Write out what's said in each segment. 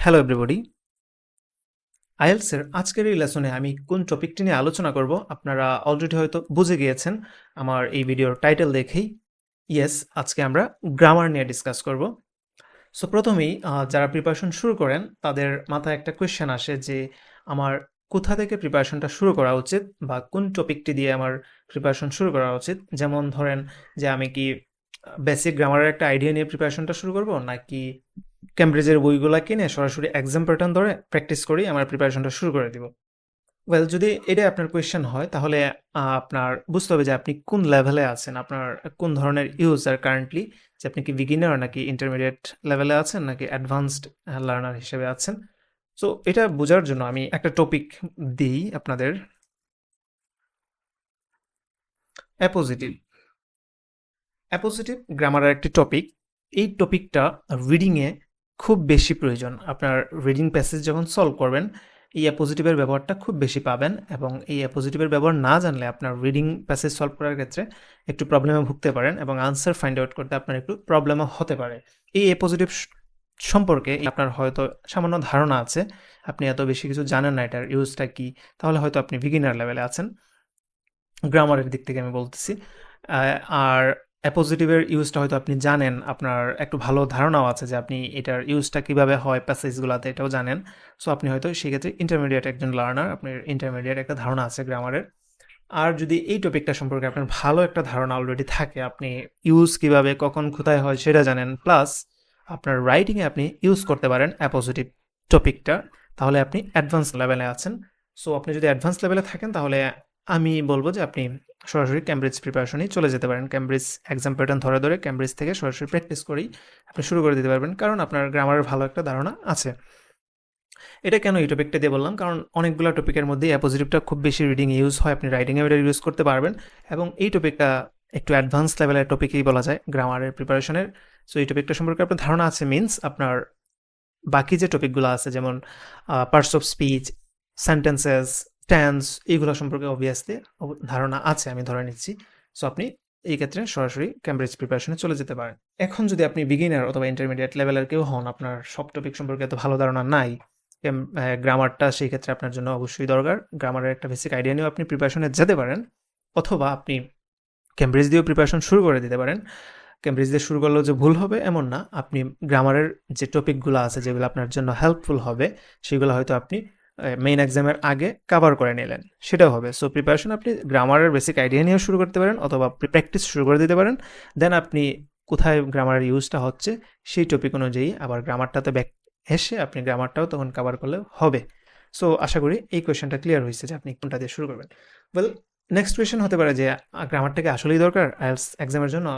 Hello everybody. আইএলটিএসের আজকের এই লেসনে আমি কোন টপিকটি নিয়ে আলোচনা করব আপনারা অলরেডি হয়তো বুঝে গিয়েছেন আমার এই ভিডিওর টাইটেল দেখেই। ইয়েস, আজকে আমরা গ্রামার নিয়ে ডিসকাস করব। সো প্রথমেই যারা প্রিপারেশন শুরু করেন তাদের মাথায় একটা কোয়েশ্চেন আসে যে আমার কোথা থেকে প্রিপারেশনটা শুরু করা উচিত বা কোন টপিকটি দিয়ে আমার প্রিপারেশন শুরু করা উচিত। যেমন ধরেন যে আমি কি বেসিক গ্রামারের একটা আইডিয়া নিয়ে প্রিপারেশনটা শুরু করব, নাকি ক্যামব্রিজের বইগুলো কিনে সরাসরি এক্সাম প্যাটার্ন ধরে প্র্যাকটিস করেই আমার প্রিপারেশনটা শুরু করে দিব। ওয়েল, যদি এটাই আপনার কোয়েশ্চেন হয় তাহলে আপনার বুঝতে হবে যে আপনি কোন লেভেলে আছেন, আপনার কোন ধরনের ইউজার কারেন্টলি, যে আপনি কি বিগিনার নাকি ইন্টারমিডিয়েট লেভেলে আছেন নাকি অ্যাডভান্সড লার্নার হিসেবে আছেন। সো এটা বোঝার জন্য আমি একটা টপিক দিই আপনাদের। অ্যাপোজিটিভ অ্যাপোজিটিভ গ্রামারের একটি টপিক। এই টপিকটা রিডিংয়ে খুব বেশি প্রয়োজন। আপনার রিডিং প্যাসেজ যখন সলভ করবেন এই অ্যাপোজিটিভের ব্যবহারটা খুব বেশি পাবেন, এবং এই অ্যাপোজিটিভের ব্যবহার না জানলে আপনার রিডিং প্যাসেজ সলভ করার ক্ষেত্রে একটু প্রবলেমে ভুগতে পারেন এবং আনসার ফাইন্ড আউট করতে আপনার একটু প্রবলেমও হতে পারে। এই অ্যাপোজিটিভ সম্পর্কে আপনার হয়তো সামান্য ধারণা আছে, আপনি এত বেশি কিছু জানেন না এটার ইউজটা কি, তাহলে হয়তো আপনি বিগিনার লেভেলে আছেন গ্রামারের দিক থেকে আমি বলতেছি। আর অ্যাপোজিটিভের ইউজটা হয়তো আপনি জানেন, আপনার একটু ভালো ধারণাও আছে যে আপনি এটার ইউজটা কিভাবে হয় প্যাসেজগুলোতে, এটাও জানেন। সো আপনি হয়তো সেক্ষেত্রে ইন্টারমিডিয়েট একজন লার্নার, আপনার ইন্টারমিডিয়েট একটা ধারণা আছে গ্রামারের। আর যদি এই টপিকটা সম্পর্কে আপনার ভালো একটা ধারণা অলরেডি থাকে, আপনি ইউজ কিভাবে কখন কোথায় হয় সেটা জানেন, প্লাস আপনার রাইটিংয়ে আপনি ইউজ করতে পারেন অ্যাপোজিটিভ টপিকটা, তাহলে আপনি অ্যাডভান্স লেভেলে আছেন। সো আপনি যদি অ্যাডভান্স লেভেলে থাকেন তাহলে আমি বলবো যে আপনি সরাসরি ক্যামব্রিজ প্রিপারেশনেই চলে যেতে পারেন। ক্যামব্রিজ এক্সাম প্যাটার্ন ধরে ধরে ক্যামব্রিজ থেকে সরাসরি প্র্যাকটিস করেই আপনি শুরু করে দিতে পারবেন, কারণ আপনার গ্রামারের ভালো একটা ধারণা আছে। এটা কেন এই টপিকটা দিয়ে বললাম, কারণ অনেকগুলো টপিকের মধ্যে অ্যাপোজিটিভটা খুব বেশি রিডিং ইউজ হয়, আপনি রাইটিংয়ে এটা ইউজ করতে পারবেন, এবং এই টপিকটা একটু অ্যাডভান্স লেভেলের টপিকই বলা যায় গ্রামারের প্রিপারেশনের। সো এই টপিকটা সম্পর্কে আপনার ধারণা আছে মিনস আপনার বাকি যে টপিকগুলো আছে যেমন parts of speech, sentences, tense, এইগুলো সম্পর্কে অবভিয়াসলি ধারণা আছে আমি ধরে নিচ্ছি। সো আপনি এই ক্ষেত্রে সরাসরি ক্যামব্রিজ প্রিপারেশনে চলে যেতে পারেন। এখন যদি আপনি বিগিনার অথবা ইন্টারমিডিয়েট লেভেলের কেউ হন, আপনার সব টপিক সম্পর্কে এত ভালো ধারণা নাই, গ্রামারটা সেই ক্ষেত্রে আপনার জন্য অবশ্যই দরকার। গ্রামারের একটা বেসিক আইডিয়া নিয়েও আপনি প্রিপারেশনে যেতে পারেন, অথবা আপনি ক্যামব্রিজ দিয়েও প্রিপারেশন শুরু করে দিতে পারেন। ক্যামব্রিজ দিয়ে শুরু করলেও যে ভুল হবে এমন না, আপনি গ্রামারের যে টপিকগুলো আছে যেগুলো আপনার জন্য হেল্পফুল হবে সেগুলো হয়তো আপনি মেইন এক্সামের আগে কভার করে নিলেন, সেটাও হবে। সো প্রিপারেশন আপনি গ্রামারের বেসিক আইডিয়া নিয়েও শুরু করতে পারেন, অথবা প্র্যাকটিস শুরু করে দিতে পারেন। দেন আপনি কোথায় গ্রামারের ইউজটা হচ্ছে সেই টপিক অনুযায়ী আবার গ্রামারটাতে ব্যাক এসে আপনি গ্রামারটাও তখন কভার করলে হবে। সো আশা করি এই কোয়েশ্চেনটা ক্লিয়ার হয়েছে যে আপনি কোনটা দিয়ে শুরু করবেন। ওয়েল, নেক্সট কোয়েশ্চেন হতে পারে যে গ্রামারটাকে আসলেই দরকার আইএলটিএস এক্সামের জন্য।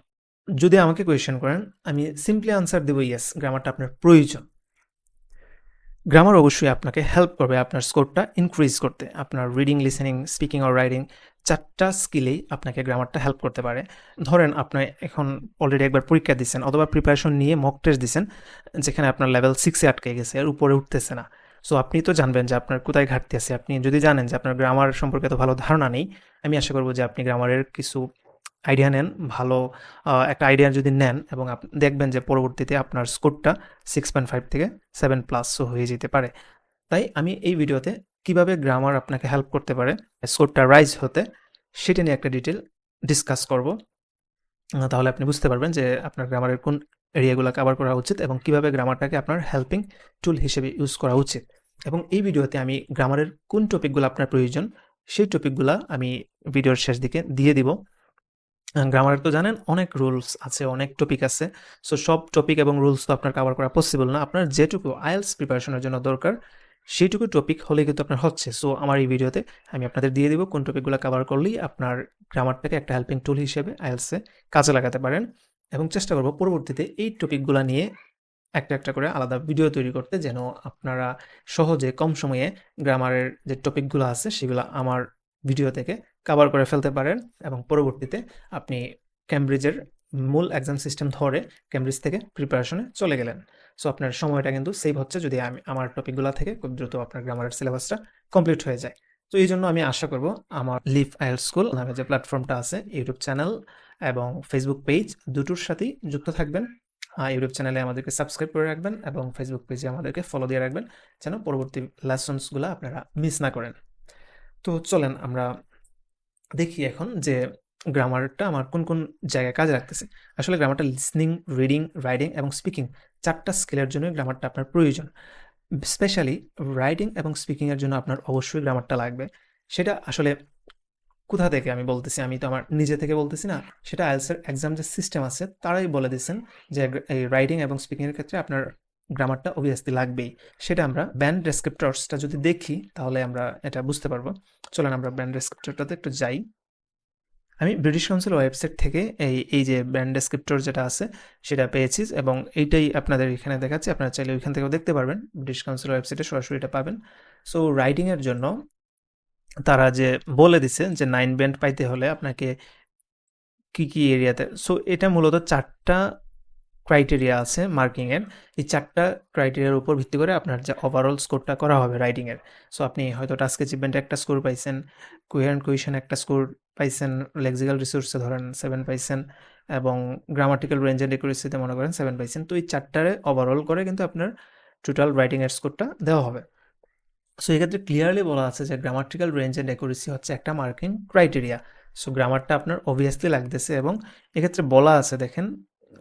যদি আমাকে কোয়েশ্চেন করেন আমি সিম্পলি আনসার দেবো ইয়েস, গ্রামারটা আপনার প্রয়োজন। গ্রামার অবশ্যই আপনাকে হেল্প করবে আপনার স্কোরটা ইনক্রিজ করতে। আপনার রিডিং, লিসেনিং, স্পিকিং আর রাইটিং চারটা স্কিলেই আপনাকে গ্রামারটা হেল্প করতে পারে। ধরেন আপনি এখন অলরেডি একবার পরীক্ষা দিচ্ছেন অথবা প্রিপারেশন নিয়ে মক টেস্ট দিচ্ছেন, যেখানে আপনার লেভেল 6-এ আটকে গেছে, আর উপরে উঠতেছে না। সো আপনি তো জানবেন যে আপনার কোথায় ঘাটতি আছে। আপনি যদি জানেন যে আপনার গ্রামার সম্পর্কে তো ভালো ধারণা নেই, আমি আশা করবো যে আপনি গ্রামারের কিছু আইডিয়া নেন, ভালো একটা আইডিয়া যদি নেন, এবং আপনি দেখবেন যে পরবর্তীতে আপনার স্কোরটা 6.5 থেকে 7+ হয়ে যেতে পারে। তাই আমি এই ভিডিওতে কিভাবে গ্রামার আপনাকে হেল্প করতে পারে স্কোরটা রাইজ হতে সেটা নিয়ে একটা ডিটেল ডিসকাস করব। তাহলে আপনি বুঝতে পারবেন যে আপনার গ্রামারের কোন এরিয়াগুলো কভার করা উচিত এবং কিভাবে গ্রামারটাকে আপনার হেল্পিং টুল হিসেবে ইউজ করা উচিত। এবং এই ভিডিওতে আমি গ্রামারের কোন টপিকগুলো আপনার প্রয়োজন সেই টপিকগুলো আমি ভিডিওর শেষ দিকে দিয়ে দিব। গ্রামারের তো জানেন অনেক রুলস আছে, অনেক টপিক আছে। সো সব টপিক এবং রুলস তো আপনার কভার করা পসিবল না। আপনার যেটুকু আইএলটিএস প্রিপারেশনের জন্য দরকার সেইটুকু টপিক হলে কিন্তু আপনার হচ্ছে। সো আমার এই ভিডিওতে আমি আপনাদের দিয়ে দিব কোন টপিকগুলো কভার করলেই আপনার গ্রামারটাকে একটা হেল্পিং টুল হিসেবে আইএলটিএসে কাজে লাগাতে পারেন, এবং চেষ্টা করব পরবর্তীতে এই টপিকগুলো নিয়ে একটা একটা করে আলাদা ভিডিও তৈরি করতে, যেন আপনারা সহজে কম সময়ে গ্রামারের যে টপিকগুলো আছে সেগুলো আমার ভিডিও থেকে কভার করে ফেলতে পারেন, এবং পরবর্তীতে আপনি ক্যামব্রিজের মূল এক্সাম সিস্টেম ধরে ক্যামব্রিজ থেকে প্রিপারেশনে চলে গেলেন। সো আপনার সময়টা কিন্তু সেভ হচ্ছে যদি আমি আমার টপিকগুলো থেকে খুব দ্রুত আপনার গ্রামারের সিলেবাসটা কমপ্লিট হয়ে যায়। তো এই জন্য আমি আশা করব আমার লিভ আইএলটিএস স্কুল নামে যে প্ল্যাটফর্মটা আছে, ইউটিউব চ্যানেল এবং ফেসবুক পেজ, দুটোর সাথেই যুক্ত থাকবেন। ইউটিউব চ্যানেলে আমাদেরকে সাবস্ক্রাইব করে রাখবেন এবং ফেসবুক পেজে আমাদেরকে ফলো দিয়ে রাখবেন যেন পরবর্তী লেসনসগুলো আপনারা মিস না করেন। তো চলেন আমরা দেখি এখন যে গ্রামারটা আমার কোন কোন জায়গায় কাজে লাগতেছে। আসলে গ্রামারটা লিসনিং, রিডিং, রাইটিং এবং স্পিকিং 4টা স্কিলের জন্যই গ্রামারটা আপনার প্রয়োজন। স্পেশালি রাইটিং এবং স্পিকিংয়ের জন্য আপনার অবশ্যই গ্রামারটা লাগবে। সেটা আসলে কোথা থেকে আমি বলতেছি, আমি তো আমার নিজে থেকে বলতেছি না, সেটা আইএলটিএস এক্সাম যে সিস্টেম আছে তারাই বলে দিয়েছেন যে এই রাইটিং এবং স্পিকিংয়ের ক্ষেত্রে আপনার গ্রামারটা অবভিয়াসলি লাগবেই। সেটা আমরা ব্যান্ড ডেসক্রিপ্টরসটা যদি দেখি তাহলে আমরা এটা বুঝতে পারবো। চলেন আমরা ব্যান্ড ডেসক্রিপ্টরটাতে একটু যাই। আমি ব্রিটিশ কাউন্সিল ওয়েবসাইট থেকে এই যে ব্যান্ড ডেসক্রিপ্টর যেটা আছে সেটা পেয়েছি এবং এইটাই আপনাদের এখানে দেখাচ্ছি, আপনারা চাইলে ওইখান থেকেও দেখতে পারবেন, ব্রিটিশ কাউন্সিল ওয়েবসাইটে সরাসরি এটা পাবেন। সো রাইটিংয়ের জন্য তারা যে বলে দিছে যে 9 ব্যান্ড পাইতে হলে আপনাকে কি কি এরিয়াতে, সো এটা মূলত 4টা ক্রাইটেরিয়া আছে মার্কিংয়ের। এই 4টা ক্রাইটেরিয়ার উপর ভিত্তি করে আপনার যে ওভারঅল স্কোরটা করা হবে রাইটিংয়ের। সো আপনি হয়তো টাস্ক অ্যাচিভমেন্টে একটা স্কোর পাইছেন, কোহেরেন্ট কোহেশন একটা স্কোর পাইছেন, লেক্সিক্যাল রিসোর্সে ধরেন 7 পাইছেন এবং গ্রামাটিক্যাল রেঞ্জ এন্ড একুরেসিতে মনে করেন 7 পাইছেন। তো এই 4টারে ওভারঅল করে কিন্তু আপনার টোটাল রাইটিংয়ের স্কোরটা দেওয়া হবে। সো এক্ষেত্রে ক্লিয়ারলি বলা আছে যে গ্রামাটিক্যাল রেঞ্জ অ্যান্ড অ্যাকুরেসি হচ্ছে একটা মার্কিং ক্রাইটেরিয়া। সো গ্রামারটা আপনার অবভিয়াসলি লাগতেছে এবং এক্ষেত্রে বলা আছে, দেখেন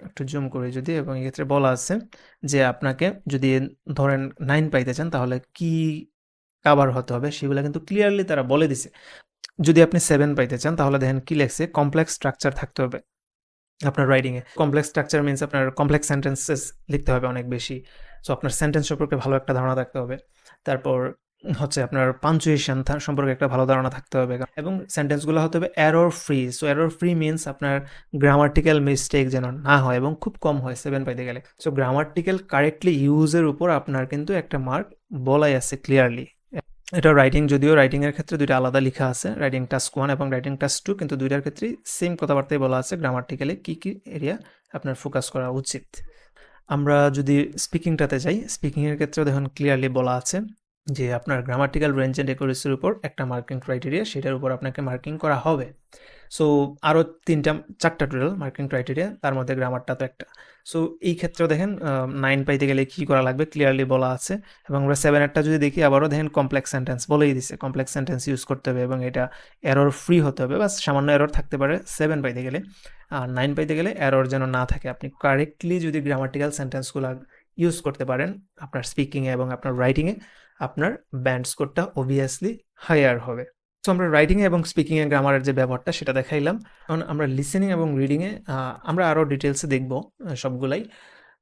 একটু জুম করে যদি, এবং এক্ষেত্রে বলা আছে যে আপনাকে যদি ধরেন 9 পাইতে চান তাহলে কি কাভার হতে হবে সেগুলো কিন্তু ক্লিয়ারলি তারা বলে দিছে। যদি আপনি 7 পাইতে চান তাহলে দেখেন কি লেখছে, কমপ্লেক্স স্ট্রাকচার থাকতে হবে আপনার রাইটিংয়ে। কমপ্লেক্স স্ট্রাকচার মিনস আপনার কমপ্লেক্স সেন্টেন্সেস লিখতে হবে অনেক বেশি। সো আপনার সেন্টেন্স সম্পর্কে ভালো একটা ধারণা থাকতে হবে। তারপর হচ্ছে আপনার পাঞ্চুয়েশন সম্পর্কে একটা ভালো ধারণা থাকতে হবে এবং সেন্টেন্সগুলো হতে হবে error free. So error free means আপনার গ্রামাটিক্যাল মিস্টেক যেন না হয় এবং খুব কম হয় 7 পাইতে গেলে। সো গ্রামাটিক্যাল কারেক্টলি ইউজের উপর আপনার কিন্তু একটা মার্ক বলাই আছে ক্লিয়ারলি। এটা রাইটিং, যদিও রাইটিংয়ের ক্ষেত্রে দুইটা আলাদা লেখা আছে, রাইটিং টাস্ক 1 এবং রাইটিং টাস্ক 2, কিন্তু দুইটার ক্ষেত্রেই সেম কথাবার্তাই বলা আছে গ্রামাটিক্যালি কী কী এরিয়া আপনার ফোকাস করা উচিত। আমরা যদি স্পিকিংটাতে যাই, স্পিকিংয়ের ক্ষেত্রেও দেখুন ক্লিয়ারলি বলা আছে যে আপনার গ্রামাটিক্যাল রেঞ্জ অ্যান্ড অ্যাকুরেসির উপর একটা মার্কিং ক্রাইটেরিয়া, সেটার উপর আপনাকে মার্কিং করা হবে। সো আরও 4টা টোটাল মার্কিং ক্রাইটেরিয়া, তার মধ্যে গ্রামারটা তো একটা। সো এই ক্ষেত্রেও দেখেন 9 পাইতে গেলে কী করা লাগবে ক্লিয়ারলি বলা আছে। এবং আমরা 7-এরটা যদি দেখি আবারও দেখেন কমপ্লেক্স সেন্টেন্স বলেই দিছে, কমপ্লেক্স সেন্টেন্স ইউজ করতে হবে এবং এটা এরর ফ্রি হতে হবে, বাস সামান্য এরর থাকতে পারে 7 পাইতে গেলে। আর 9 পাইতে গেলে এরর যেন না থাকে। আপনি কারেক্টলি যদি গ্রামাটিক্যাল সেন্টেন্সগুলো ইউজ করতে পারেন আপনার স্পিকিংয়ে এবং আপনার রাইটিংয়ে, আপনার ব্যান্ড স্কোরটা অবভিয়াসলি হায়ার হবে। সো আমরা রাইটিংয়ে এবং স্পিকিংয়ে গ্রামারের যে ব্যবহারটা সেটা দেখাইলাম। এখন আমরা লিসেনিং এবং রিডিংয়ে আমরা আরও ডিটেলসে দেখব সবগুলাই।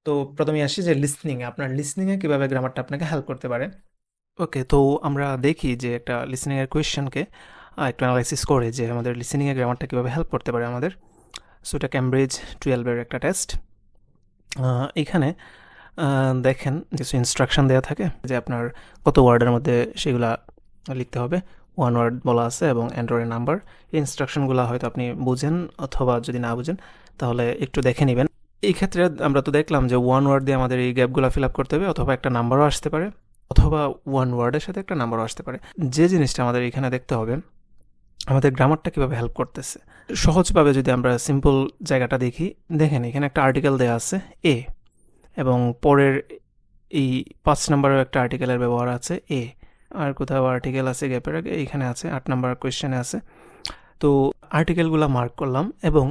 তো প্রথমে আসি যে লিসনিংয়ে, আপনার লিসনিংয়ে কীভাবে গ্রামারটা আপনাকে হেল্প করতে পারে। ওকে, তো আমরা দেখি যে একটা লিসনিংয়ের কোয়েশ্চেনকে একটু অ্যানালাইসিস করে যে আমাদের লিসেনিংয়ে গ্রামারটা কীভাবে হেল্প করতে পারে আমাদের। সো এটা ক্যামব্রিজ 12-এর একটা টেস্ট। এখানে দেখেন কিছু ইনস্ট্রাকশন দেওয়া থাকে যে আপনার কত ওয়ার্ডের মধ্যে সেগুলা লিখতে হবে, 1 ওয়ার্ড বলা আছে এবং অ্যান্ড্রয়েড নাম্বার। এই ইনস্ট্রাকশনগুলো হয়তো আপনি বুঝেন, অথবা যদি না বুঝেন তাহলে একটু দেখে নেবেন। এই ক্ষেত্রে আমরা তো দেখলাম যে 1 ওয়ার্ড দিয়ে আমাদের এই গ্যাপগুলো ফিল আপ করতে হবে, অথবা একটা নাম্বারও আসতে পারে, অথবা 1 ওয়ার্ডের সাথে একটা নাম্বারও আসতে পারে। যে জিনিসটা আমাদের এখানে দেখতে হবে আমাদের গ্রামারটা কীভাবে হেল্প করতেছে। সহজভাবে যদি আমরা সিম্পল জায়গাটা দেখি, দেখেন এখানে একটা আর্টিকেল দেওয়া আছে এ, এবং পরের এই 5 নম্বরের একটা আর্টিকেলের ব্যবহার আছে এ, আর কোথাও আর্টিকেল আছে গ্যাপের আগে, এইখানে আছে 8 নম্বর কোয়েশ্চেনে আছে। তো আর্টিকেলগুলো মার্ক করলাম এবং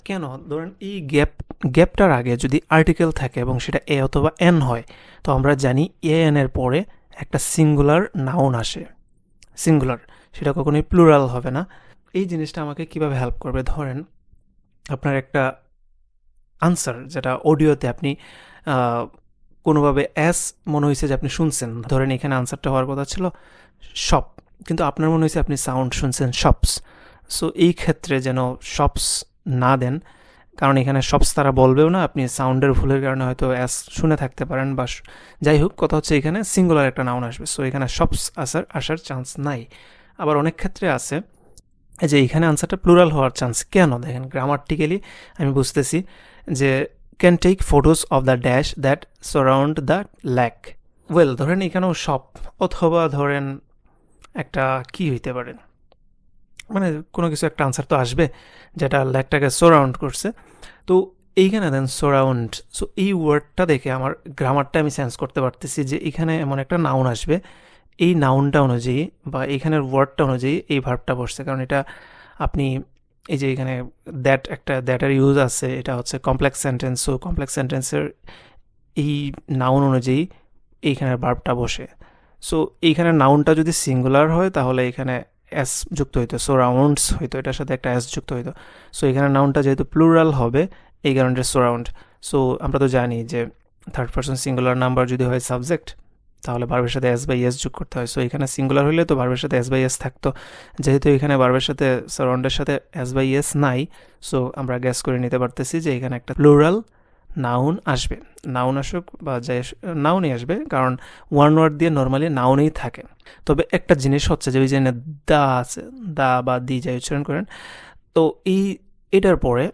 কেন ধরেন এই গ্যাপটার আগে যদি আর্টিকেল থাকে এবং সেটা এ অথবা এন হয়, তো আমরা জানি এ এন এর পরে একটা সিঙ্গুলার নাউন আসে, সিঙ্গুলার, সেটা কখনোই প্লুরাল হবে না। এই জিনিসটা আমাকে কিভাবে হেল্প করবে, ধরেন আপনার একটা আনসার যেটা অডিওতে আপনি কোনোভাবে অ্যাস মনে হয়েছে যে আপনি শুনছেন, ধরেন এখানে আনসারটা হওয়ার কথা ছিল শপ, কিন্তু আপনার মনে হয়েছে আপনি সাউন্ড শুনছেন শপস। সো এই ক্ষেত্রে যেন শপস না দেন, কারণ এখানে শপস তারা বলবেও না, আপনি সাউন্ডের ভুলের কারণে হয়তো অ্যাস শুনে থাকতে পারেন, বা যাই হোক, কথা হচ্ছে এখানে সিঙ্গুলার একটা নাউন আসবে। সো এখানে শপস আসার চান্স নাই। আবার অনেক ক্ষেত্রে আছে যে এখানে আনসারটা প্লুরাল হওয়ার চান্স। কেন, দেখেন গ্রামাটিক্যালি আমি বুঝতেছি যে can take photos of the dash that surround the lake. Well, ধরেন এখানেও শপ, অথবা ধরেন একটা কি হইতে পারে, মানে কোনো কিছু একটা আনসার তো আসবে যেটা ল্যাকটাকে সারাউন্ড করছে। তো এইখানে দেন সারাউন্ড। সো এই ওয়ার্ডটা দেখে আমার গ্রামারটা আমি সেন্স করতে পারতেছি যে এখানে এমন একটা নাউন আসবে, এই নাউনটা অনুযায়ী বা এখানের ওয়ার্ডটা অনুযায়ী এই ভার্বটা বসছে। কারণ এটা আপনি এই যে এখানে দ্যাটের ইউজ আছে, এটা হচ্ছে কমপ্লেক্স সেন্টেন্স। সো কমপ্লেক্স সেন্টেন্সের এই নাউন অনুযায়ী এইখানের ভার্বটা বসে। সো এইখানে নাউনটা যদি সিঙ্গুলার হয় তাহলে এখানে এস যুক্ত হইতো, সো রাউন্ডস হইতো, এটার সাথে একটা এস যুক্ত হইতো। সো এখানে নাউনটা যেহেতু প্লুরাল হবে এই কারণে সারাউন্ড। সো আমরা তো জানি যে থার্ড পারসন সিঙ্গুলার নাম্বার যদি হয় সাবজেক্ট তাহলে ভার্বের সাথে এস বাই এস যোগ করতে হয়। সো এখানে সিঙ্গুলার হলে তো ভার্বের সাথে এস বাই এস থাকতো, যেহেতু এখানে ভার্বের সাথে সারাউন্ডের সাথে এস বাই এস নাই, সো আমরা গ্যাস করে নিতে পারতেছি যে এখানে একটা প্লুরাল নাউন আসবে। নাউন আসুক বা যাই নাউনই আসবে, কারণ ওয়ান ওয়ার্ড দিয়ে নর্মালি নাউনেই থাকে। তবে একটা জিনিস হচ্ছে যে ওই যে দা আছে, দা বা দি যাই উচ্চারণ করেন, তো এটার পরে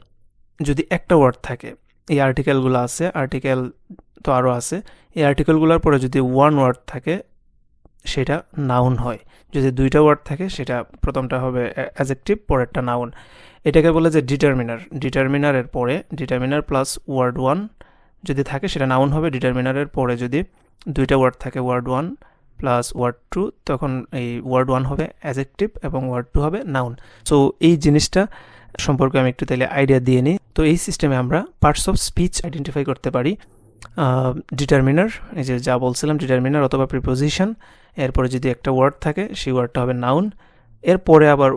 যদি একটা ওয়ার্ড থাকে, এই আর্টিকেলগুলো আছে, আর্টিকেল তো আরও আছে, এই আর্টিকেলগুলোর পরে যদি ওয়ান ওয়ার্ড থাকে সেটা নাউন হয়। যদি দুইটা ওয়ার্ড থাকে সেটা প্রথমটা হবে অ্যাজেক্টিভ, পরেরটা নাউন। এটাকে বলে যে ডিটারমিনার। ডিটারমিনারের পরে ডিটারমিনার প্লাস ওয়ার্ড ওয়ান যদি থাকে সেটা নাউন হবে। ডিটারমিনারের পরে যদি দুইটা ওয়ার্ড থাকে, word one plus word two, তখন এই ওয়ার্ড ওয়ান হবে অ্যাজেক্টিভ এবং ওয়ার্ড টু হবে নাউন। সো এই জিনিসটা সম্পর্কে আমি একটু তাহলে আইডিয়া দিয়ে নিই। তো এই সিস্টেমে আমরা পার্টস অফ স্পিচ আইডেন্টিফাই করতে পারি। ডিটারমিনার, এই যে যা বলছিলাম, ডিটারমিনার অথবা প্রিপোজিশন, এরপরে যদি একটা ওয়ার্ড থাকে সেই ওয়ার্ডটা হবে নাউন। এরপরে আবার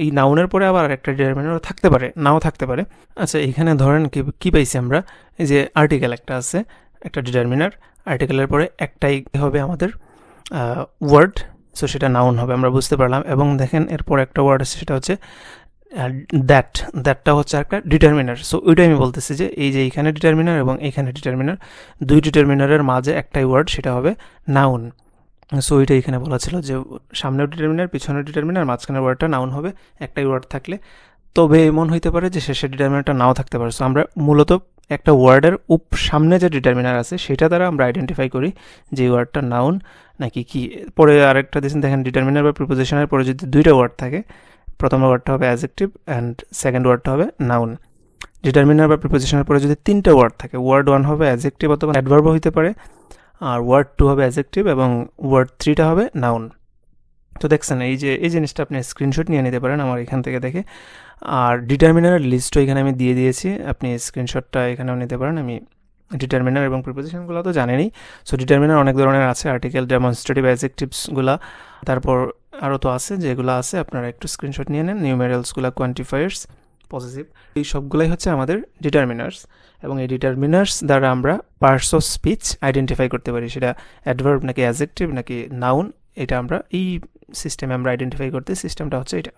এই নাউনের পরে আবার একটা ডিটারমিনারও থাকতে পারে, নাও থাকতে পারে। আচ্ছা, এখানে ধরেন কি পাইছি আমরা, এই যে আর্টিকেল একটা আছে, একটা ডিটারমিনার, আর্টিকেলের পরে একটাই হবে আমাদের ওয়ার্ড, সো সেটা নাউন হবে, আমরা বুঝতে পারলাম। এবং দেখেন এরপর একটা ওয়ার্ড আছে, সেটা হচ্ছে দ্যাটটা হচ্ছে একটা ডিটারমিনার। সো ওইটাই আমি বলতেছি যে এই যে এইখানে ডিটারমিনার এবং এইখানে ডিটারমিনার, দুই ডিটারমিনারের মাঝে একটাই ওয়ার্ড, সেটা হবে নাউন। সো ওইটা এখানে বলা ছিল যে সামনের ডিটারমিনার, পিছনের ডিটারমিনার, মাঝখানের ওয়ার্ডটা নাউন হবে একটাই ওয়ার্ড থাকলে। তবে এমন হইতে পারে যে শেষের ডিটারমিনারটা নাও থাকতে পারে। সো আমরা মূলত একটা ওয়ার্ডের সামনে যে ডিটারমিনার আছে সেটা দ্বারা আমরা আইডেন্টিফাই করি যে ওয়ার্ডটা নাউন নাকি কি। পরে আরেকটা দিয়েছেন দেখেন, ডিটারমিনার বা প্রিপোজিশনের পরে যদি দুইটা ওয়ার্ড থাকে, প্রথম ওয়ার্ডটা হবে অ্যাডজেক্টিভ অ্যান্ড সেকেন্ড ওয়ার্ডটা হবে নাউন। ডিটারমিনার বা প্রিপোজিশনের পরে যদি তিনটা ওয়ার্ড থাকে, ওয়ার্ড ওয়ান হবে অ্যাডজেক্টিভ অথবা অ্যাডভার্বও হতে পারে, আর ওয়ার্ড টু হবে অ্যাডজেক্টিভ এবং ওয়ার্ড থ্রিটা হবে নাউন। তো দেখছেন এই যে এই জিনিসটা আপনি স্ক্রিনশট নিয়ে নিতে পারেন আমার এখান থেকে দেখে। আর ডিটারমিনারের লিস্টও এখানে আমি দিয়ে দিয়েছি, আপনি স্ক্রিনশটটা এখানেও নিতে পারেন। আমি ডিটারমিনার এবং প্রিপোজিশনগুলো তো জানেনই। সো ডিটারমিনার অনেক ধরনের আছে, আর্টিকেল, ডেমনস্ট্রেটিভ, অ্যাডজেক্টিভসগুলো, তারপর আরও তো আছে, যেগুলো আছে আপনারা একটু স্ক্রিনশট নিয়ে নেন। নিউমেরালসগুলো, কোয়ান্টিফায়ার্স, পজিটিভ, এই সবগুলাই হচ্ছে আমাদের ডিটারমিনার্স। এবং এই ডিটারমিনার্স দ্বারা আমরা পার্টস অফ স্পিচ আইডেন্টিফাই করতে পারি, সেটা অ্যাডভার্ব নাকি অ্যাডজেক্টিভ নাকি নাউন, এটা আমরা এই সিস্টেমে আমরা আইডেন্টিফাই করতে, সিস্টেমটা হচ্ছে এটা।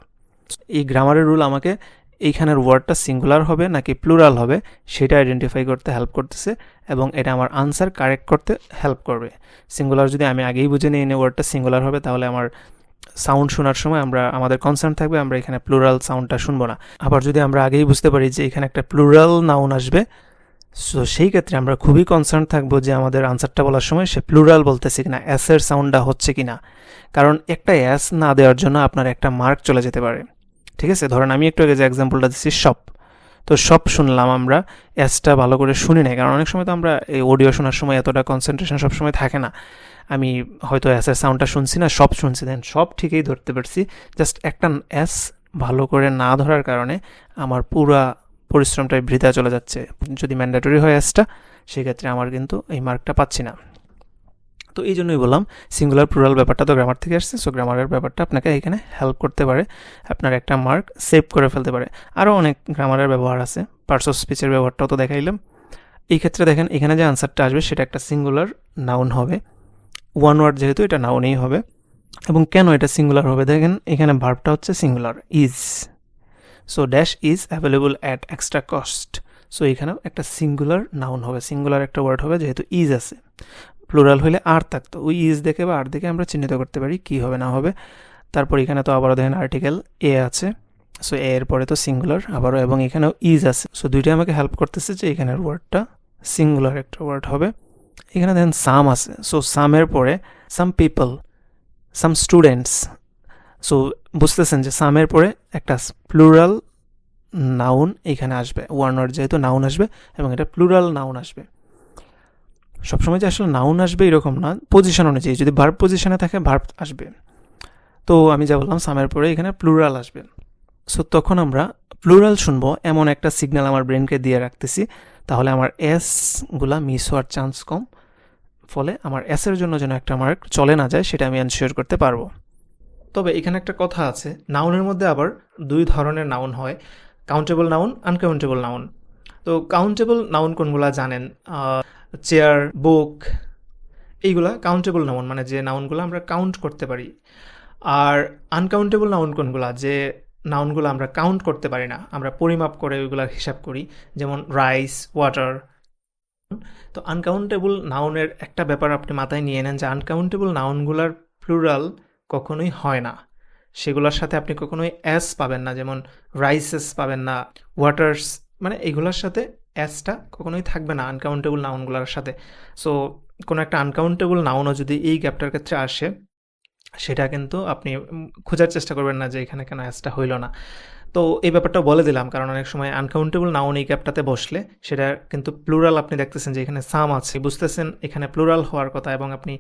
এই গ্রামারের রুল আমাকে এইখানের ওয়ার্ডটা সিঙ্গুলার হবে নাকি প্লুরাল হবে সেটা আইডেন্টিফাই করতে হেল্প করতেছে, এবং এটা আমার আনসার কারেক্ট করতে হেল্প করবে। সিঙ্গুলার যদি আমি আগেই বুঝে নিই ওয়ার্ডটা সিঙ্গুলার হবে, তাহলে আমার সাউন্ড শোনার সময় আমাদের কনসার্ন থাকবে আমরা এখানে প্লুরাল সাউন্ডটা শুনবো না। আবার যদি আমরা আগেই বুঝতে পারি যে এখানে একটা প্লুরাল নাউন আসবে, সো সেই ক্ষেত্রে আমরা খুবই কনসার্ন থাকবো যে আমাদের আনসারটা বলার সময় সে প্লুরাল বলতেছে কিনা, এসের সাউন্ডটা হচ্ছে কিনা। কারণ একটা এস না দেওয়ার জন্য আপনার একটা মার্ক চলে যেতে পারে। ঠিক আছে, ধরেন আমি একটু আগে যে এক্সাম্পলটা দিচ্ছি শপ, তো শপ শুনলাম আমরা, এসটা ভালো করে শুনি নাই, কারণ অনেক সময় তো আমরা এই অডিও শোনার সময় এতটা কনসেন্ট্রেশন সবসময় থাকে না। আমি হয়তো এসের সাউন্ডটা শুনছি না, সব শুনছি, দেন সব ঠিকই ধরতে পারছি, জাস্ট একটা এস ভালো করে না ধরার কারণে আমার পুরা পরিশ্রমটাই বৃথা চলে যাচ্ছে। যদি ম্যান্ডেটরি হয় এসটা, সেক্ষেত্রে আমার কিন্তু এই মার্কটা পাচ্ছি না। তো এই জন্যই বললাম সিঙ্গুলার প্লুরাল ব্যাপারটা তো গ্রামার থেকে আসছে, সো গ্রামারের ব্যাপারটা আপনাকে এখানে হেল্প করতে পারে, আপনার একটা মার্ক সেভ করে ফেলতে পারে। আরও অনেক গ্রামারের ব্যবহার আছে, পার্টস অফ স্পিচের ব্যবহারটাও তো দেখাইলাম। এই ক্ষেত্রে দেখেন এখানে যে আনসারটা আসবে সেটা একটা সিঙ্গুলার নাউন হবে, ওয়ান ওয়ার্ড যেহেতু এটা নাউনেই হবে। এবং কেন এটা সিঙ্গুলার হবে, দেখেন এখানে ভার্বটা হচ্ছে singular, is. So dash is available at extra cost. So এখানেও একটা সিঙ্গুলার নাউন হবে, সিঙ্গুলার একটা ওয়ার্ড হবে, যেহেতু ইজ আছে। প্লুরাল হলে আর থাকতো, ওই ইজ দেখে বা আর দেখে আমরা চিহ্নিত করতে পারি কি হবে না হবে। তারপর এখানে তো আবারও দেখেন আর্টিকেল এ আছে, সো এর পরে তো সিঙ্গুলার আবারও, এবং এখানেও ইজ আছে। সো দুইটাই আমাকে হেল্প করতেছে যে এখানের ওয়ার্ডটা সিঙ্গুলার একটা ওয়ার্ড হবে। এখানে দেখেন সাম আছে, সো সামের পরে some people, some students. So বুঝতেছেন যে সামের পরে একটা প্লুরাল নাউন এখানে আসবে, ওয়ান ওয়ার্ড যেহেতু নাউন আসবে এবং এটা প্লুরাল নাউন আসবে। সবসময় যে আসলে নাউন আসবে এরকম না, পজিশন অনুযায়ী যদি ভার্ব পজিশনে থাকে ভার্ব আসবে। তো আমি যা বললাম সামের পরে এখানে প্লুরাল আসবে। সো তখন আমরা প্লুরাল শুনবো এমন একটা সিগন্যাল আমার ব্রেনকে দিয়ে রাখতেছি, তাহলে আমার এসগুলা মিস হওয়ার চান্স কম, ফলে আমার এসের জন্য যেন একটা মার্ক চলে না যায় সেটা আমি এনশিওর করতে পারবো। তবে এখানে একটা কথা আছে, নাউনের মধ্যে আবার দুই ধরনের নাউন হয়, কাউন্টেবল নাউন, আনকাউন্টেবল নাউন। তো কাউন্টেবল নাউন কোনগুলা জানেন? চেয়ার, বুক, এইগুলা কাউন্টেবল নাউন, মানে যে নাউনগুলো আমরা কাউন্ট করতে পারি। আর আনকাউন্টেবল নাউন কোনগুলা? যে নাউনগুলো আমরা কাউন্ট করতে পারি না, আমরা পরিমাপ করে ওইগুলার হিসাব করি, যেমন রাইস, ওয়াটার। তো আনকাউন্টেবল নাউনের একটা ব্যাপার আপনি মাথায় নিয়ে নেন, যে আনকাউন্টেবল নাউনগুলার প্লুরাল কখনোই হয় না, সেগুলোর সাথে আপনি কখনোই এস পাবেন না, যেমন রাইসেস পাবেন না, ওয়াটার্স, মানে এগুলোর সাথে এসটা কখনোই থাকবে না আনকাউন্টেবল নাউনগুলোর সাথে। সো কোনো একটা আনকাউন্টেবল নাউনও যদি এই গ্যাপটার ক্ষেত্রে আসে, সেটা কিন্তু আপনি খোঁজার চেষ্টা করবেন না যে এখানে কেন এসটা হইল না। তো এই ব্যাপারটা বলে দিলাম, কারণ অনেক সময় আনকাউন্টেবল নাউন এই গ্যাপটাতে বসলে সেটা কিন্তু প্লুরাল, আপনি দেখতেছেন যে এখানে সাম আছে, বুঝতেছেন এখানে প্লুরাল হওয়ার কথা, এবং আপনি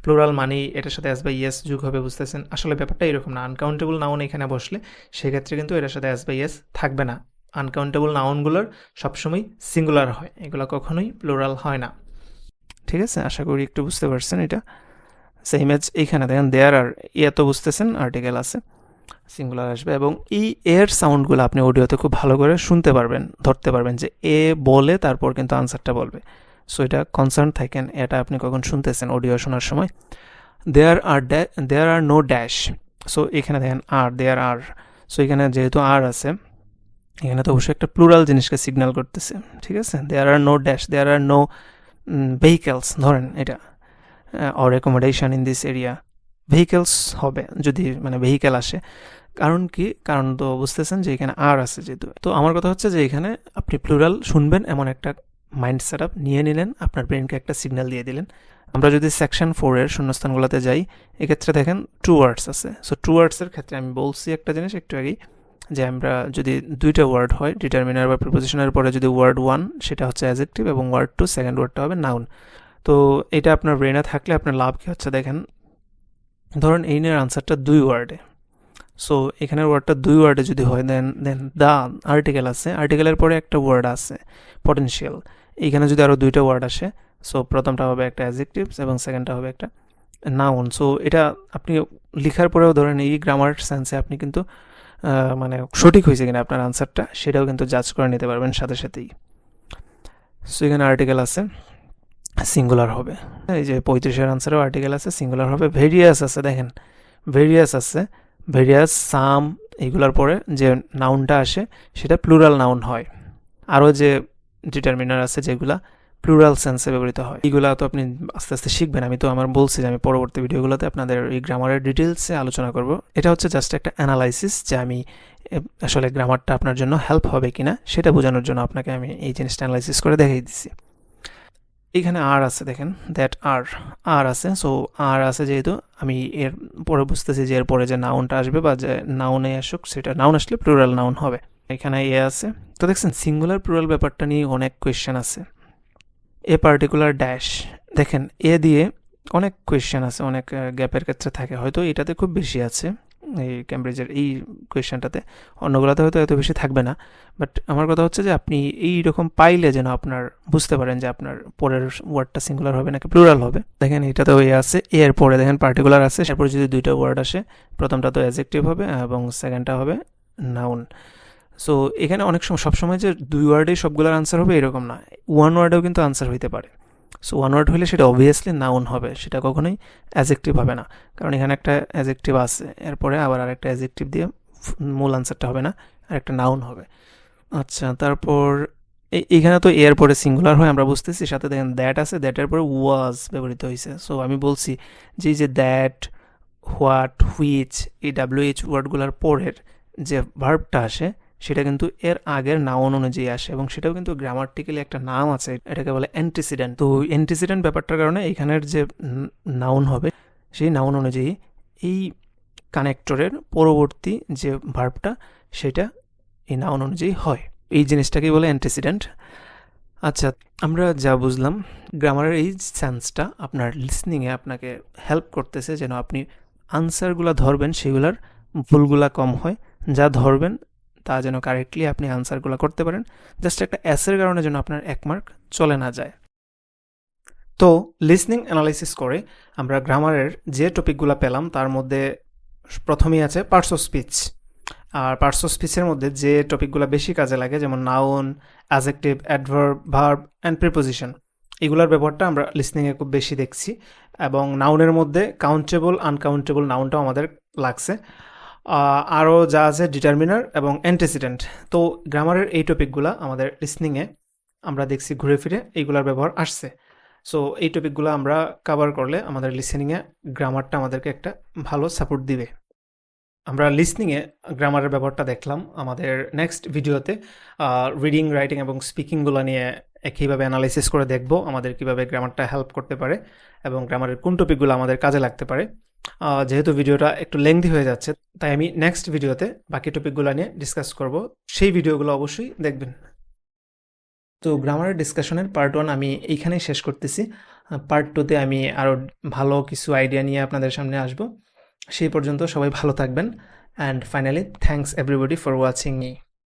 প্লুরাল মানেই এটার সাথে এস বাই ইয়েস যুগ হবে, বুঝতেছেন। আসলে ব্যাপারটা এরকম না, আনকাউন্টেবল নাউন এখানে বসলে সেক্ষেত্রে কিন্তু এটার সাথে এস বাই ইয়েস থাকবে না। আনকাউন্টেবল নাউনগুলোর সবসময় সিঙ্গুলার হয়, এগুলো কখনোই প্লুরাল হয় না। ঠিক আছে, আশা করি একটু বুঝতে পারছেন এটা। সেম এজ এইখানে দেখেন দেয়ার আর, এ তো বুঝতেছেন আর্টিকেল আছে, সিঙ্গুলার আসবে, এবং এই এর সাউন্ডগুলো আপনি অডিওতে খুব ভালো করে শুনতে পারবেন, ধরতে পারবেন যে এ বলে তারপর কিন্তু আনসারটা বলবে। সো এটা কনসার্ন থাকেন এটা আপনি কখন শুনতেছেন অডিও শোনার সময়। দেয়ার আর নো ড্যাশ, সো এখানে দেখেন আর, দেয়ার আর, সো এখানে যেহেতু আর আছে, এখানে তো অবশ্যই একটা প্লুরাল জিনিসকে সিগন্যাল করতেছে। ঠিক আছে, দেয়ার আর নো ড্যাশ, দেয়ার আর নো ভেহিকেলস, ধরেন এটা or accommodation in this area, vehicles হবে যদি মানে ভেহিকেল আসে। কারণ কি? কারণ তো বুঝতেছেন যে এখানে আর আছে যেহেতু। তো আমার কথা হচ্ছে যে এখানে আপনি প্লুরাল শুনবেন এমন একটা মাইন্ড সেট আপ নিয়ে নিলেন, আপনার ব্রেনকে একটা সিগন্যাল দিয়ে দিলেন। আমরা যদি সেকশন 4-এর শূন্যস্থানগুলোতে যাই, এক্ষেত্রে দেখেন টু ওয়ার্ডস আছে। সো টু ওয়ার্ডসের ক্ষেত্রে আমি বলছি একটা জিনিস একটু আগেই, যে আমরা যদি দুইটা ওয়ার্ড হয়, ডিটারমিনার বা প্রিপোজিশনের পরে যদি ওয়ার্ড 1 সেটা হচ্ছে অ্যাডজেক্টিভ, এবং ওয়ার্ড 2 সেকেন্ড ওয়ার্ডটা হবে নাউন। তো এটা আপনার ব্রেনে থাকলে আপনার লাভ কী হচ্ছে দেখেন, ধরুন এই নিয়ে আনসারটা 2 ওয়ার্ডে। সো এখানের ওয়ার্ডটা 2 ওয়ার্ডে যদি হয়, দেন দ্য আর্টিকেল আছে, আর্টিকেলের পরে একটা ওয়ার্ড আছে পটেনশিয়াল, এইখানে যদি আরও 2টা ওয়ার্ড আসে, সো প্রথমটা হবে একটা অ্যাডজেক্টিভ এবং সেকেন্ডটা হবে একটা নাউন। সো এটা আপনি লেখার পরেও ধরেন এই গ্রামার সেন্সে আপনি কিন্তু মানে সঠিক হয়েছে কিনা আপনার আনসারটা সেটাও কিন্তু জাজ করে নিতে পারবেন সাথে সাথেই। সো এখানে আর্টিকেল আছে, সিঙ্গুলার হবে, এই যে 35-এর আনসারেও আর্টিকেল আছে, সিঙ্গুলার হবে। ভেরিয়াস আছে, দেখেন ভেরিয়াস আছে, ভেরিয়াস, সাম, এইগুলোর পরে যে নাউনটা আসে সেটা প্লুরাল নাউন হয়। আরও যে ডিটারমিনার আছে যেগুলা প্লুরাল সেন্সে ব্যবহৃত হয়, এইগুলা তো আপনি আস্তে আস্তে শিখবেন। আমি তো আমার বলছি যে আমি পরবর্তী ভিডিওগুলোতে আপনাদের এই গ্রামারের ডিটেলসে আলোচনা করব। এটা হচ্ছে জাস্ট একটা অ্যানালাইসিস, যে আমি আসলে গ্রামারটা আপনার জন্য হেল্প হবে কিনা সেটা বোঝানোর জন্য আপনাকে আমি এই জিনিসটা অ্যানালাইসিস করে দেখিয়ে দিচ্ছি। এখানে আর আছে, দেখেন দ্যাট আর আছে। সো আর আছে যেহেতু আমি এর পরে বুঝতেছি যে এরপরে যে নাউনটা আসবে বা যে নাউনে আসুক, সেটা নাউন আসলে প্লুরাল নাউন হবে। এখানে এ আছে। তো দেখছেন সিঙ্গুলার প্লুরাল ব্যাপারটা নিয়ে অনেক কোয়েশ্চেন আছে। এ পার্টিকুলার ড্যাশ, দেখেন এ দিয়ে অনেক কোয়েশ্চেন আছে, অনেক গ্যাপের ক্ষেত্রে থাকে, হয়তো এটাতে খুব বেশি আছে এই ক্যামব্রিজের এই কোয়েশ্চেনটাতে, অন্যগুলোতে হয়তো এত বেশি থাকবে না। বাট আমার কথা হচ্ছে যে আপনি এই রকম পাইলে যেন আপনার বুঝতে পারেন যে আপনার পরের ওয়ার্ডটা সিঙ্গুলার হবে নাকি প্লুরাল হবে। দেখেন এটাতেও এ আছে, এর পরে দেখেন পার্টিকুলার আছে, এরপরে যদি 2টা ওয়ার্ড আসে, প্রথমটা তো অ্যাডজেক্টিভ হবে এবং সেকেন্ডটা হবে নাউন। সো এখানে অনেক সময় সবসময় যে 2 ওয়ার্ডেই সবগুলোর আনসার হবে এরকম না, 1 ওয়ার্ডেও কিন্তু আনসার হইতে পারে। সো 1 ওয়ার্ড হলে সেটা অবভিয়াসলি নাউন হবে, সেটা কখনোই অ্যাডজেক্টিভ হবে না, কারণ এখানে একটা অ্যাডজেক্টিভ আছে, এরপরে আবার আরেকটা অ্যাডজেক্টিভ দিয়ে মূল আনসারটা হবে না, আর একটা নাউন হবে। আচ্ছা, তারপর এইখানে তো এর পরে সিঙ্গুলার হয় আমরা বুঝতেছি, সাথে দেখেন দ্যাট আছে, দ্যাটের পরে ওয়াজ ব্যবহৃত হয়েছে। সো আমি বলছি যে দ্যাট, হোয়াট, হুইচ, এই WH ওয়ার্ডগুলোর পরের যে ভার্বটা আসে সেটা কিন্তু এর আগের নাউন অনুযায়ী আসে, এবং সেটাও কিন্তু গ্রামাটিক্যালি একটা নাম আছে, এটাকে বলে অ্যান্টিসিডেন্ট। তো অ্যান্টিসিডেন্ট ব্যাপারটার কারণে এখানের যে নাউন হবে সেই নাউন অনুযায়ী এই কানেক্টরের পরবর্তী যে ভার্বটা সেটা এই নাউন অনুযায়ী হয়। এই জিনিসটাকেই বলে অ্যান্টিসিডেন্ট। আচ্ছা, আমরা যা বুঝলাম, গ্রামারের এই সেন্সটা আপনার লিসনিংয়ে আপনাকে হেল্প করতেছে যেন আপনি আনসারগুলো ধরবেন সেগুলোর ভুলগুলা কম হয়, যা ধরবেন তা যেন কারেক্টলি আপনি আনসারগুলো করতে পারেন। জাস্ট একটা অ্যাসের কারণে যেন আপনার 1 মার্ক চলে না যায়। তো লিসনিং অ্যানালাইসিস করে আমরা গ্রামারের যে টপিকগুলো পেলাম তার মধ্যে প্রথমেই আছে পার্টস অফ স্পিচ। আর পার্টস অফ স্পিচের মধ্যে যে টপিকগুলো বেশি কাজে লাগে, যেমন noun, adjective, adverb, verb and preposition, এগুলোর ব্যবহারটা আমরা লিসনিংয়ে খুব বেশি দেখছি। এবং নাউনের মধ্যে কাউন্টেবল, আনকাউন্টেবল নাউনটাও আমাদের লাগছে। আরও যা আছে ডিটারমিনার এবং অ্যান্টিসিডেন্ট। তো গ্রামারের এই টপিকগুলো আমাদের লিসনিংয়ে আমরা দেখছি ঘুরে ফিরে এইগুলোর ব্যবহার আসছে। সো এই টপিকগুলো আমরা কভার করলে আমাদের লিসেনিংয়ে গ্রামারটা আমাদেরকে একটা ভালো সাপোর্ট দিবে। আমরা লিসনিংয়ে গ্রামারের ব্যবহারটা দেখলাম। আমাদের নেক্সট ভিডিওতে রিডিং, রাইটিং এবং স্পিকিংগুলো নিয়ে একইভাবে অ্যানালাইসিস করে দেখব আমাদের কীভাবে গ্রামারটা হেল্প করতে পারে এবং গ্রামারের কোন টপিকগুলো আমাদের কাজে লাগতে পারে। যেহেতু ভিডিওটা একটু লেংদি হয়ে যাচ্ছে, তাই আমি নেক্সট ভিডিওতে বাকি টপিকগুলো নিয়ে ডিসকাস করব। সেই ভিডিওগুলো অবশ্যই দেখবেন। তো গ্রামারের ডিসকাশনের পার্ট 1 আমি এইখানেই শেষ করতেছি। পার্ট 2তে আমি আরও ভালো কিছু আইডিয়া নিয়ে আপনাদের সামনে আসব। সেই পর্যন্ত সবাই ভালো থাকবেন। And finally thanks everybody for watching me.